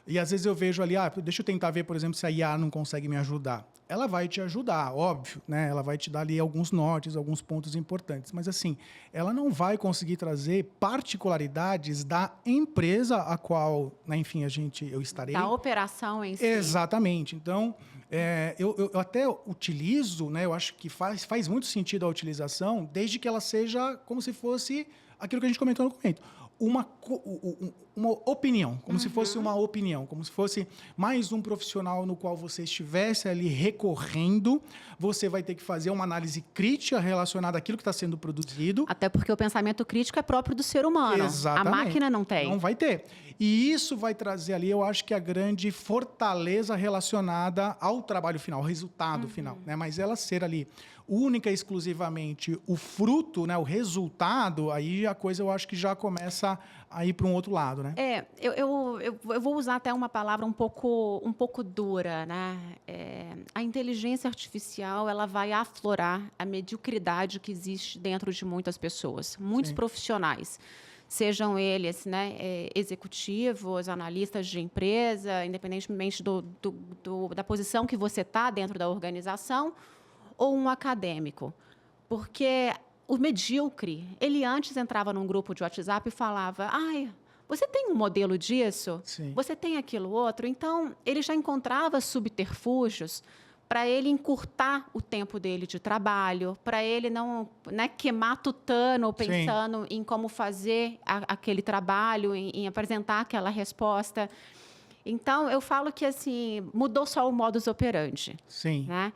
E às vezes eu vejo ali, deixa eu tentar ver, por exemplo, se a IA não consegue me ajudar. Ela vai te ajudar, óbvio, né? Ela vai te dar ali alguns nortes, alguns pontos importantes. Mas assim, ela não vai conseguir trazer particularidades da empresa a qual, né, enfim, eu estarei. Da operação em si. Exatamente. Então, eu até utilizo, né? Eu acho que faz muito sentido a utilização, desde que ela seja como se fosse aquilo que a gente comentou no documento. Uma opinião, como se fosse uma opinião, como se fosse mais um profissional no qual você estivesse ali recorrendo, você vai ter que fazer uma análise crítica relacionada àquilo que está sendo produzido. Até porque o pensamento crítico é próprio do ser humano. Exatamente. A máquina não tem. Não vai ter. E isso vai trazer ali, eu acho que a grande fortaleza relacionada ao trabalho final, ao resultado final, né? Mas ela ser ali única e exclusivamente o fruto, né, o resultado, aí a coisa eu acho que já começa a ir para um outro lado, né? Eu vou usar até uma palavra um pouco dura, né? A inteligência artificial, ela vai aflorar a mediocridade que existe dentro de muitas pessoas, muitos Sim. profissionais. Sejam eles, né, executivos, analistas de empresa, independentemente da posição que você está dentro da organização, ou um acadêmico. Porque o medíocre, ele antes entrava num grupo de WhatsApp e falava: você tem um modelo disso? Sim. Você tem aquilo outro? Então, ele já encontrava subterfúgios para ele encurtar o tempo dele de trabalho, para ele não, né, queimar tutano pensando em como fazer aquele trabalho, em apresentar aquela resposta. Então, eu falo que assim, mudou só o modus operandi. Sim. Né?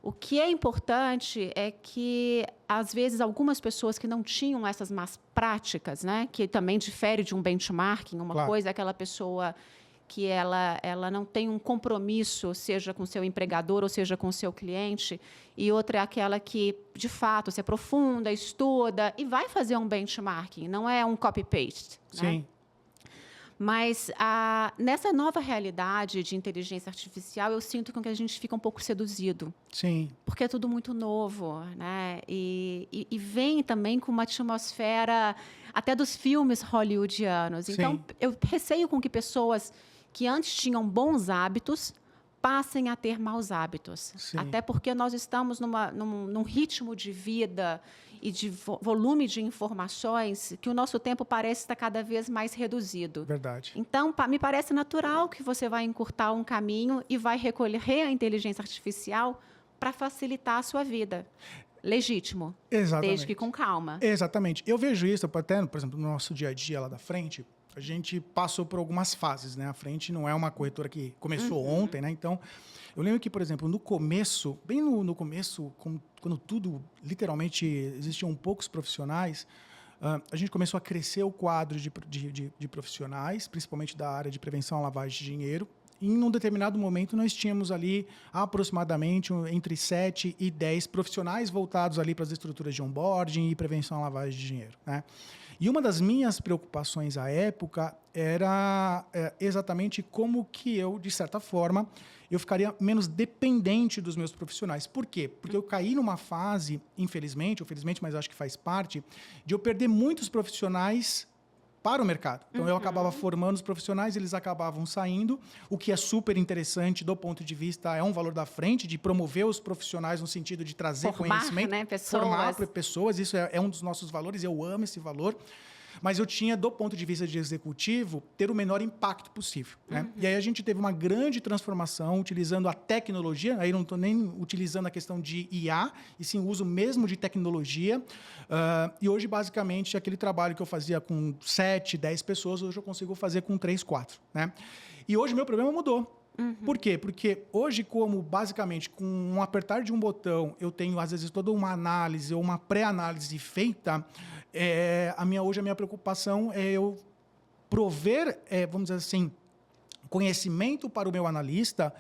O que é importante é que, às vezes, algumas pessoas que não tinham essas más práticas, né, que também difere de um benchmarking, uma coisa é aquela pessoa que ela não tem um compromisso, seja com o seu empregador ou seja com o seu cliente, e outra é aquela que, de fato, se aprofunda, estuda e vai fazer um benchmarking, não é um copy-paste. Sim. Né? Mas nessa nova realidade de inteligência artificial, eu sinto que a gente fica um pouco seduzido. Sim. Porque é tudo muito novo, né? E vem também com uma atmosfera até dos filmes hollywoodianos. Sim. Então, eu receio com que pessoas que antes tinham bons hábitos passem a ter maus hábitos. Sim. Até porque nós estamos num ritmo de vida e de volume de informações que o nosso tempo parece estar cada vez mais reduzido. Verdade. Então, me parece natural que você vai encurtar um caminho e vai recolher a inteligência artificial para facilitar a sua vida. Legítimo. Exatamente. Desde que com calma. Exatamente. Eu vejo isso até, por exemplo, no nosso dia a dia lá da frente, a gente passou por algumas fases, né? A frente não é uma corretora que começou ontem, né? Então, eu lembro que, por exemplo, no começo, bem no começo, quando tudo, literalmente, existiam poucos profissionais, a gente começou a crescer o quadro de profissionais, principalmente da área de prevenção à lavagem de dinheiro. E, em um determinado momento, nós tínhamos ali aproximadamente entre 7 e 10 profissionais voltados ali para as estruturas de onboarding e prevenção à lavagem de dinheiro, né? E uma das minhas preocupações à época era exatamente como que eu, de certa forma, eu ficaria menos dependente dos meus profissionais. Por quê? Porque eu caí numa fase, infelizmente, ou felizmente, mas acho que faz parte, de eu perder muitos profissionais para o mercado. Então, eu acabava formando os profissionais, eles acabavam saindo, o que é super interessante do ponto de vista, é um valor da frente, de promover os profissionais no sentido de trazer conhecimento. Né, pessoas. Formar pessoas, isso é um dos nossos valores, eu amo esse valor. Mas eu tinha, do ponto de vista de executivo, ter o menor impacto possível. Né? E aí a gente teve uma grande transformação utilizando a tecnologia, aí não estou nem utilizando a questão de IA, e sim o uso mesmo de tecnologia. E hoje, basicamente, aquele trabalho que eu fazia com 7, 10 pessoas, hoje eu consigo fazer com 3, 4. Né? E hoje o meu problema mudou. Por quê? Porque hoje, como basicamente com um apertar de um botão, eu tenho, às vezes, toda uma análise ou uma pré-análise feita, hoje a minha preocupação é eu prover, vamos dizer assim, conhecimento para o meu analista,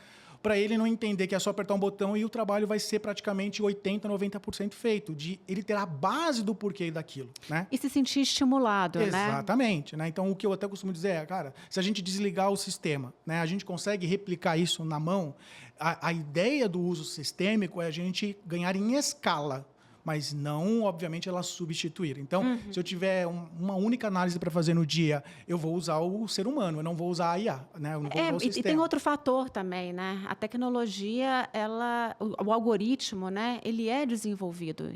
para ele não entender que é só apertar um botão e o trabalho vai ser praticamente 80%, 90% feito, de ele ter a base do porquê daquilo, né? E se sentir estimulado, Exatamente, né? Então, o que eu até costumo dizer é, cara, se a gente desligar o sistema, né, a gente consegue replicar isso na mão, a ideia do uso sistêmico é a gente ganhar em escala. mas não, obviamente, ela substituir. Então, se eu tiver uma única análise para fazer no dia, eu vou usar o ser humano, eu não vou usar a IA, né? Eu não vou usar o sistema. E tem outro fator também, né? A tecnologia, o algoritmo, né? Ele é desenvolvido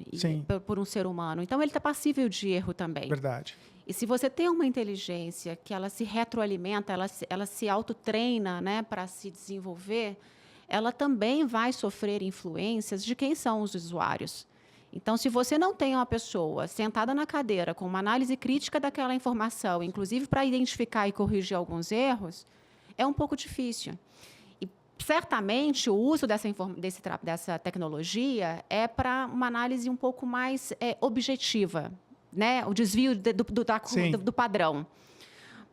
por um ser humano, então ele está passível de erro também. Verdade. E se você tem uma inteligência que ela se retroalimenta, ela se autotreina, né, para se desenvolver, ela também vai sofrer influências de quem são os usuários. Então, se você não tem uma pessoa sentada na cadeira com uma análise crítica daquela informação, inclusive para identificar e corrigir alguns erros, é um pouco difícil. E, certamente, o uso dessa tecnologia é para uma análise um pouco mais objetiva, né? O desvio do padrão.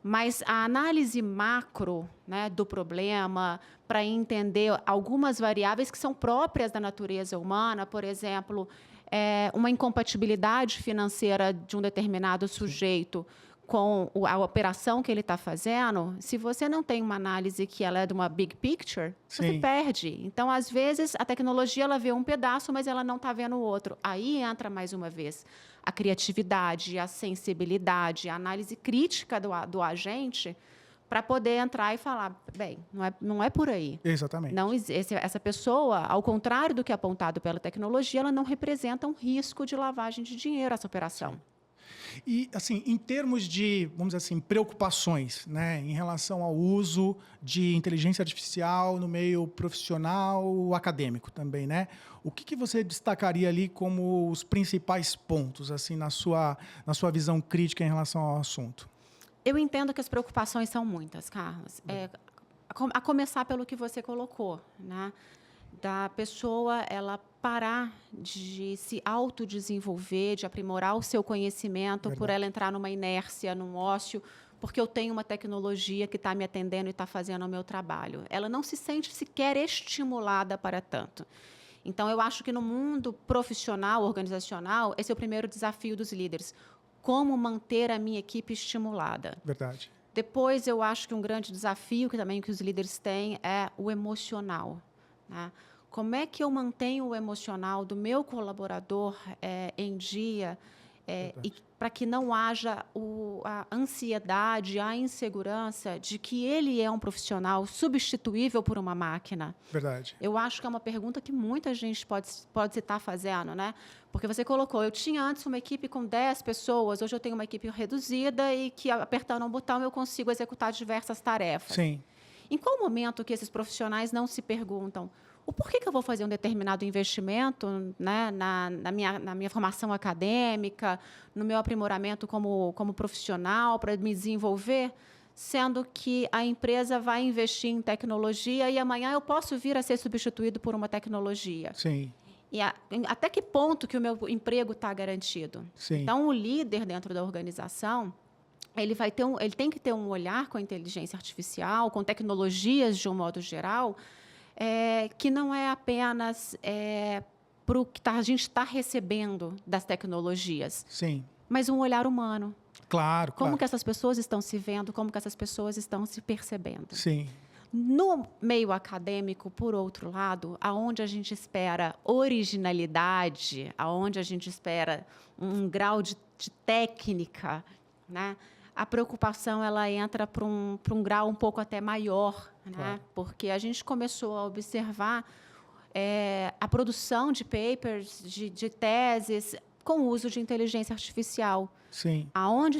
Mas a análise macro, né, do problema, para entender algumas variáveis que são próprias da natureza humana, por exemplo, uma incompatibilidade financeira de um determinado sujeito com a operação que ele está fazendo, se você não tem uma análise que ela é de uma big picture, você perde. Então, às vezes, a tecnologia ela vê um pedaço, mas ela não está vendo o outro. Aí entra, mais uma vez, a criatividade, a sensibilidade, a análise crítica do agente para poder entrar e falar, bem, não é por aí. Exatamente. Não, essa pessoa, ao contrário do que é apontado pela tecnologia, ela não representa um risco de lavagem de dinheiro, essa operação. E, assim, em termos de, vamos dizer assim, preocupações, né, em relação ao uso de inteligência artificial no meio profissional, acadêmico também, né? O que você destacaria ali como os principais pontos, assim, na sua visão crítica em relação ao assunto? Eu entendo que as preocupações são muitas, Carlos. A começar pelo que você colocou, né? Da pessoa ela parar de se autodesenvolver, de aprimorar o seu conhecimento, por ela entrar numa inércia, num ócio, porque eu tenho uma tecnologia que está me atendendo e está fazendo o meu trabalho. Ela não se sente sequer estimulada para tanto. Então, eu acho que no mundo profissional, organizacional, esse é o primeiro desafio dos líderes. Como manter a minha equipe estimulada? Verdade. Depois, eu acho que um grande desafio que os líderes têm é o emocional, né? Como é que eu mantenho o emocional do meu colaborador em dia e para que não haja a ansiedade, a insegurança de que ele é um profissional substituível por uma máquina? Verdade. Eu acho que é uma pergunta que muita gente pode estar fazendo, né? Porque você colocou, eu tinha antes uma equipe com 10 pessoas, hoje eu tenho uma equipe reduzida e que, apertando um botão, eu consigo executar diversas tarefas. Sim. Em qual momento que esses profissionais não se perguntam o porquê que eu vou fazer um determinado investimento, né, na minha formação acadêmica, no meu aprimoramento como profissional, para me desenvolver, sendo que a empresa vai investir em tecnologia e amanhã eu posso vir a ser substituído por uma tecnologia? Sim. E até que ponto que o meu emprego está garantido? Sim. Então, o líder dentro da organização, ele tem que ter um olhar com a inteligência artificial, com tecnologias de um modo geral, que não é apenas para o que a gente está recebendo das tecnologias, Sim. mas um olhar humano. Claro, Como que essas pessoas estão se vendo, como que essas pessoas estão se percebendo. Sim. No meio acadêmico, por outro lado, aonde a gente espera originalidade, aonde a gente espera um grau de técnica, né? A preocupação ela entra para um grau um pouco até maior, né? Claro. Porque a gente começou a observar a produção de papers, de teses, com o uso de inteligência artificial. Sim. Aonde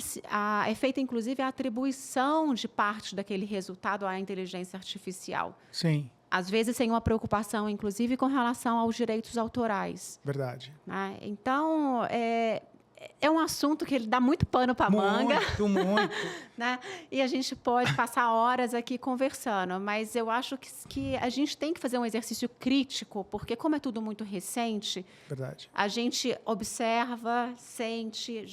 é feita, inclusive, a atribuição de parte daquele resultado à inteligência artificial. Sim. Às vezes, sem uma preocupação, inclusive, com relação aos direitos autorais. Verdade. Né? Então, é um assunto que ele dá muito pano para a manga. Muito. Né? E a gente pode passar horas aqui conversando, mas eu acho que a gente tem que fazer um exercício crítico, porque como é tudo muito recente, Verdade. a gente observa, sente,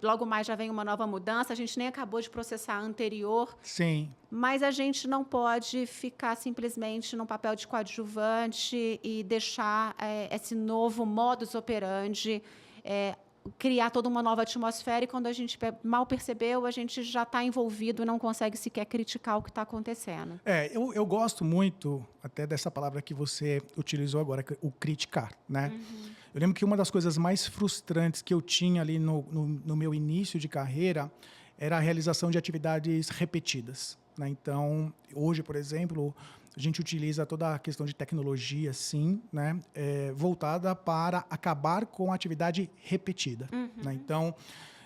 logo mais já vem uma nova mudança, a gente nem acabou de processar a anterior. Sim. Mas a gente não pode ficar simplesmente num papel de coadjuvante e deixar esse novo modus operandi criar toda uma nova atmosfera, e quando a gente mal percebeu, a gente já está envolvido e não consegue sequer criticar o que está acontecendo. Eu gosto muito até dessa palavra que você utilizou agora, o criticar, né? Eu lembro que uma das coisas mais frustrantes que eu tinha ali no meu início de carreira era a realização de atividades repetidas, né? Então, hoje, por exemplo, a gente utiliza toda a questão de tecnologia, sim, né? Voltada para acabar com a atividade repetida, né? Então,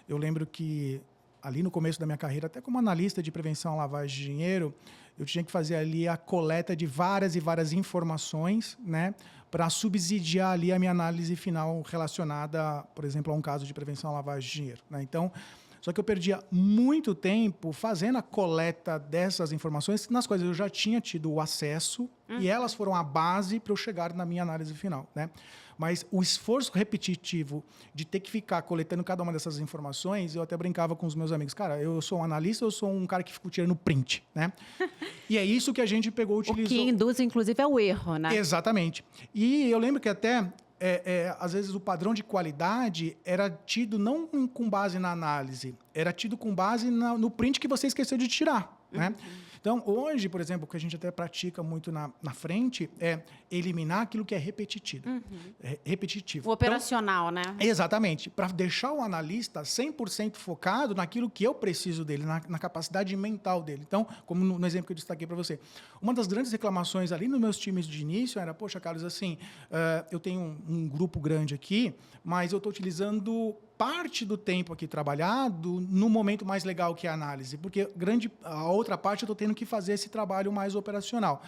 eu lembro que ali no começo da minha carreira, até como analista de prevenção à lavagem de dinheiro, eu tinha que fazer ali a coleta de várias e várias informações, né, para subsidiar ali a minha análise final relacionada, por exemplo, a um caso de prevenção à lavagem de dinheiro, né? Então, só que eu perdia muito tempo fazendo a coleta dessas informações, nas quais eu já tinha tido o acesso, e elas foram a base para eu chegar na minha análise final, né? Mas o esforço repetitivo de ter que ficar coletando cada uma dessas informações, eu até brincava com os meus amigos. Cara, eu sou um analista, eu sou um cara que fico tirando print, né? E é isso que a gente pegou, utilizou. O que induz, inclusive, é o erro, né? Exatamente. E eu lembro que até, às vezes, o padrão de qualidade era tido não com base na análise, era tido com base no print que você esqueceu de tirar, né? Então, hoje, por exemplo, o que a gente até pratica muito na frente é eliminar aquilo que é repetitivo. Repetitivo. O operacional, né? Exatamente. Para deixar o analista 100% focado naquilo que eu preciso dele, na capacidade mental dele. Então, como no exemplo que eu destaquei para você, uma das grandes reclamações ali nos meus times de início era, poxa, Carlos, assim, eu tenho um grupo grande aqui, mas eu estou utilizando parte do tempo aqui trabalhado no momento mais legal que é a análise, porque a outra parte eu estou tendo que fazer esse trabalho mais operacional.